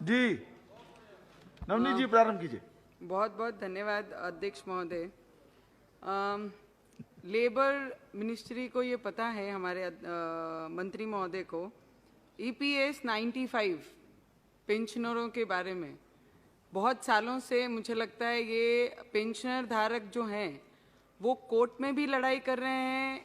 जी नवनीत जी प्रारंभ कीजिए। बहुत बहुत धन्यवाद अध्यक्ष महोदय। लेबर मिनिस्ट्री को ये पता है, हमारे मंत्री महोदय को, EPS 95 पेंशनरों के बारे में बहुत सालों से मुझे लगता है ये पेंशनर धारक जो हैं वो कोर्ट में भी लड़ाई कर रहे हैं,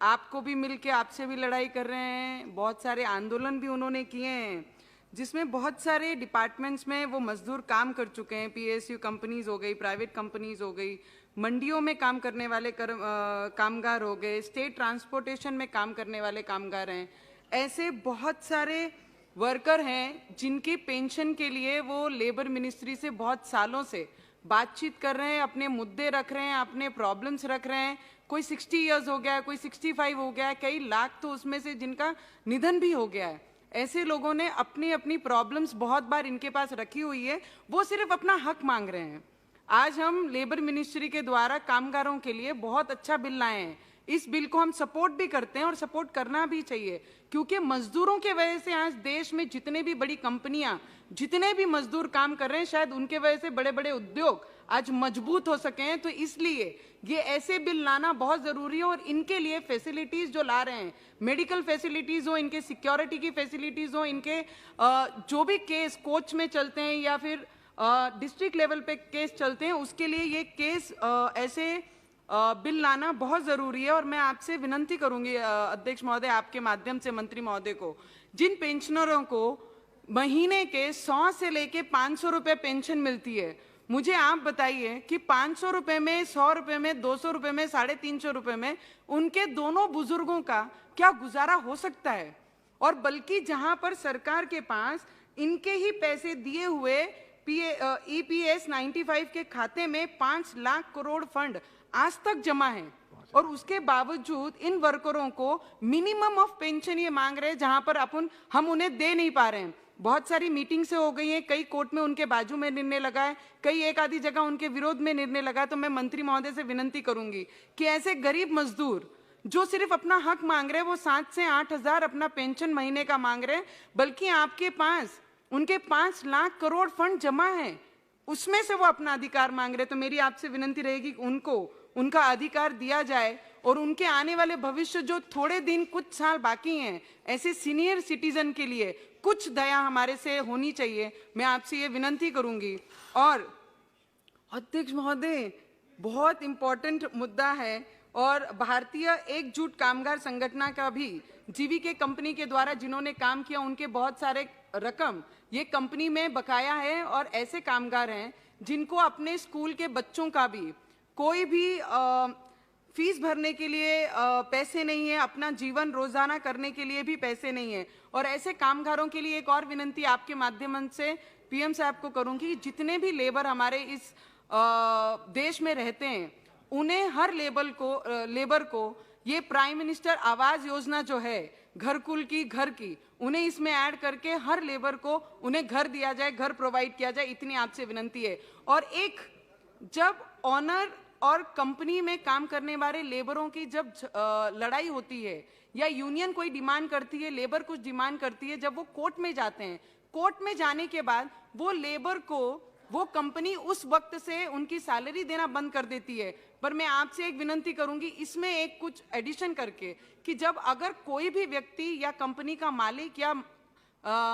आपको भी मिलके आपसे भी लड़ाई कर रहे हैं, बहुत सारे आंदोलन भी उन्होंने किए हैं जिसमें बहुत सारे डिपार्टमेंट्स में वो मजदूर काम कर चुके हैं। PSU कंपनीज हो गई, प्राइवेट कंपनीज हो गई, मंडियों में काम करने वाले कामगार हो गए, स्टेट ट्रांसपोर्टेशन में काम करने वाले कामगार हैं। ऐसे बहुत सारे वर्कर हैं जिनकी पेंशन के लिए वो लेबर मिनिस्ट्री से बहुत सालों से बातचीत कर रहे हैं, अपने मुद्दे रख रहे हैं, अपने प्रॉब्लम्स रख रहे हैं। कोई 60 इयर्स हो गया है, कोई 65 हो गया है, कई लाख तो उसमें से जिनका निधन भी हो गया है। ऐसे लोगों ने अपनी अपनी प्रॉब्लम्स बहुत बार इनके पास रखी हुई है, वो सिर्फ अपना हक मांग रहे हैं। आज हम लेबर मिनिस्ट्री के द्वारा कामगारों के लिए बहुत अच्छा बिल लाए हैं। इस बिल को हम सपोर्ट भी करते हैं और सपोर्ट करना भी चाहिए, क्योंकि मजदूरों के वजह से आज देश में जितने भी बड़ी कंपनियां, जितने भी मजदूर काम कर रहे हैं, शायद उनके वजह से बड़े बड़े उद्योग आज मजबूत हो सके हैं। तो इसलिए ये ऐसे बिल लाना बहुत जरूरी है और इनके लिए फैसिलिटीज जो ला रहे हैं, मेडिकल फैसिलिटीज हो, इनके सिक्योरिटी की फैसिलिटीज हो, इनके जो भी केस कोर्ट में चलते हैं या फिर डिस्ट्रिक्ट लेवल पे केस चलते हैं, उसके लिए ये केस ऐसे बिल लाना बहुत जरूरी है। और मैं आपसे विनती करूंगी अध्यक्ष महोदय, आपके माध्यम से मंत्री महोदय को, जिन पेंशनरों को महीने के 100 से लेके 500 रुपए पेंशन मिलती है, मुझे आप बताइए कि 500 रुपए में, 100 रुपए में, 200 रुपए में, 350 रुपए में उनके दोनों बुजुर्गों का क्या गुजारा हो सकता है? और बल्कि जहां पर सरकार के पास इनके ही पैसे दिए हुए EPS 95 के खाते में 5 लाख करोड़ फंड आज तक जमा है, और उसके बावजूद इन वर्करों को मिनिमम ऑफ पेंशन ये मांग रहे हैं, जहां पर हम उन्हें दे नहीं पा रहे हैं। बहुत सारी मीटिंग से हो गई हैं, कई कोर्ट में उनके बाजू में निर्णय लगा है, कई एक आधी जगह उनके विरोध में निर्णय लगा। तो मैं मंत्री महोदय से विनती करूंगी कि ऐसे गरीब मजदूर जो सिर्फ अपना हक मांग रहे हैं, वो 7 से 8 हजार अपना पेंशन महीने का मांग रहे हैं, बल्कि आपके पास उनके 5 लाख करोड़ फंड जमा है, उसमें से वो अपना अधिकार मांग रहे हैं। तो मेरी आपसे विनती रहेगी कि उनको उनका अधिकार दिया जाए और उनके आने वाले भविष्य, जो थोड़े दिन कुछ साल बाकी हैं, ऐसे सीनियर सिटीजन के लिए कुछ दया हमारे से होनी चाहिए। मैं आपसे ये विनती करूंगी। और अध्यक्ष महोदय, बहुत इंपॉर्टेंट मुद्दा है, और भारतीय एकजुट कामगार संगठन का भी जीवीके कंपनी के द्वारा जिन्होंने काम किया, उनके बहुत सारे रकम ये कंपनी में बकाया है। और ऐसे कामगार हैं जिनको अपने स्कूल के बच्चों का भी कोई भी फीस भरने के लिए पैसे नहीं है, अपना जीवन रोजाना करने के लिए भी पैसे नहीं है। और ऐसे कामगारों के लिए एक और विनती आपके माध्यम से PM साहब को करूंगी, जितने भी लेबर हमारे इस देश में रहते हैं, उन्हें हर लेबर को ये प्राइम मिनिस्टर आवास योजना जो है घरकुल की, घर की, उन्हें इसमें ऐड करके हर लेबर को उन्हें घर दिया जाए, घर प्रोवाइड किया जाए, इतनी आपसे विनती है। और एक, जब ऑनर और कंपनी में काम करने वाले लेबरों की जब लड़ाई होती है या यूनियन कोई डिमांड करती है, लेबर कुछ डिमांड करती है, जब वो कोर्ट में जाते हैं, कोर्ट में जाने के बाद वो लेबर को वो कंपनी उस वक्त से उनकी सैलरी देना बंद कर देती है। पर मैं आपसे एक विनती करूंगी, इसमें एक कुछ एडिशन करके, कि जब अगर कोई भी व्यक्ति या कंपनी का मालिक या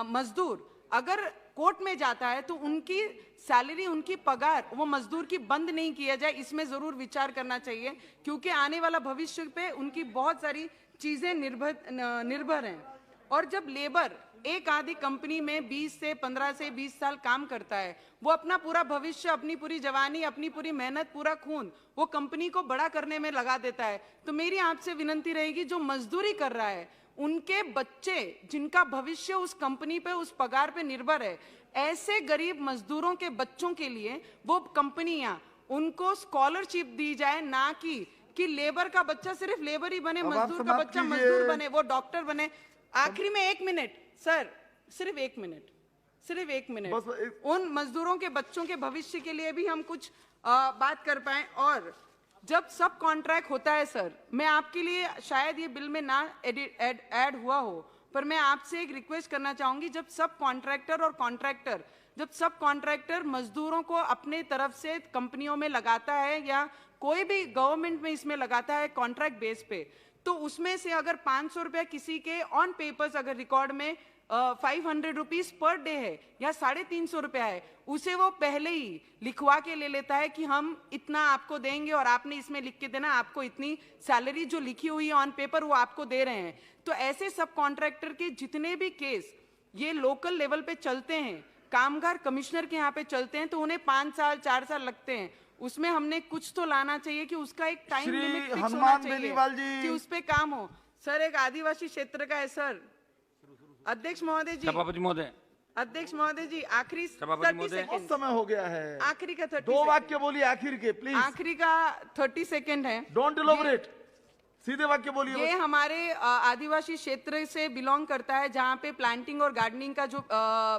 मजदूर अगर कोर्ट में जाता है, तो उनकी सैलरी, उनकी पगार वो मजदूर की बंद नहीं किया जाए, इसमें जरूर विचार करना चाहिए, क्योंकि आने वाला भविष्य पे उनकी बहुत सारी चीजें निर्भर हैं। और जब लेबर एक आधी कंपनी में 15 से 20 साल काम करता है, वो अपना पूरा भविष्य, अपनी पूरी जवानी, अपनी पूरी मेहनत, पूरा खून वो कंपनी को बड़ा करने में लगा देता है। तो मेरी आपसे विनती रहेगी, जो मजदूरी कर रहा है, उनके बच्चे जिनका भविष्य उस कंपनी पे, उस पगार पे निर्भर है, ऐसे गरीब मजदूरों के बच्चों के लिए वो कंपनियां उनको स्कॉलरशिप दी जाए, ना कि लेबर का बच्चा सिर्फ लेबर ही बने, मजदूर का बच्चा मजदूर बने, वो डॉक्टर बने। आखिरी में 1 मिनट सर, सिर्फ 1 मिनट, उन मजदूरों के बच्चों के भविष्य के लिए भी हम कुछ बात कर पाए। और जब सब कॉन्ट्रैक्ट होता है सर, मैं आपके लिए, शायद ये बिल में ना ऐड हुआ हो, पर मैं आपसे एक रिक्वेस्ट करना चाहूंगी, जब सब कॉन्ट्रैक्टर मजदूरों को अपने तरफ से कंपनियों में लगाता है या कोई भी गवर्नमेंट में इसमें लगाता है कॉन्ट्रैक्ट बेस पे, तो उसमें से अगर 500 रुपया किसी के ऑन पेपर्स अगर रिकॉर्ड में 500 रुपीज पर डे है या 350 रुपया है, उसे वो पहले ही लिखवा के ले लेता है कि हम इतना आपको देंगे और आपने इसमें लिख के देना, आपको इतनी सैलरी जो लिखी हुई है ऑन पेपर वो आपको दे रहे हैं। तो ऐसे सब कॉन्ट्रैक्टर के जितने भी केस ये लोकल लेवल पे चलते हैं, कामगार कमिश्नर के यहाँ पे चलते हैं, तो उन्हें 5 साल 4 साल लगते हैं। उसमें हमने कुछ तो लाना चाहिए कि उसका एक टाइम श्री लिमिट फिक्स होना हनुमान चाहिए बेनीवाल जी। कि उस पे काम हो। सर एक आदिवासी क्षेत्र का है सर। अध्यक्ष महोदय जी, सभापति महोदय, अध्यक्ष महोदय जी, आखिरी सभापति 30 महोदय। बहुत सेकंड, समय हो गया है, आखिरी का 30 दो सेकंड, वाक्य बोलिए आखिर के प्लीज, आखिरी का 30 सेकंड है। डोंट इलोबरेट, सीधे वाक्य बोलिए ये बस। हमारे आदिवासी क्षेत्र से बिलोंग करता है, जहाँ पे प्लांटिंग और गार्डनिंग का जो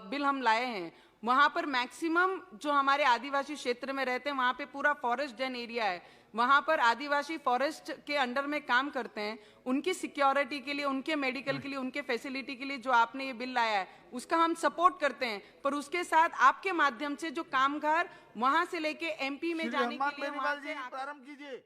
बिल हम लाए हैं, वहां पर मैक्सिमम जो हमारे आदिवासी क्षेत्र में रहते हैं वहां पे पूरा फॉरेस्ट डेन एरिया है, वहां पर आदिवासी फॉरेस्ट के अंडर में काम करते हैं। उनकी सिक्योरिटी के लिए, उनके मेडिकल के लिए, उनके फैसिलिटी के लिए जो आपने ये बिल लाया है उसका हम सपोर्ट करते हैं, पर उसके साथ आपके माध्यम से जो कामगार वहां से लेके एमपी में श्री जाने हनुमान के लिए बेनीवाल वहां जी से प्रारंभ कीजिए।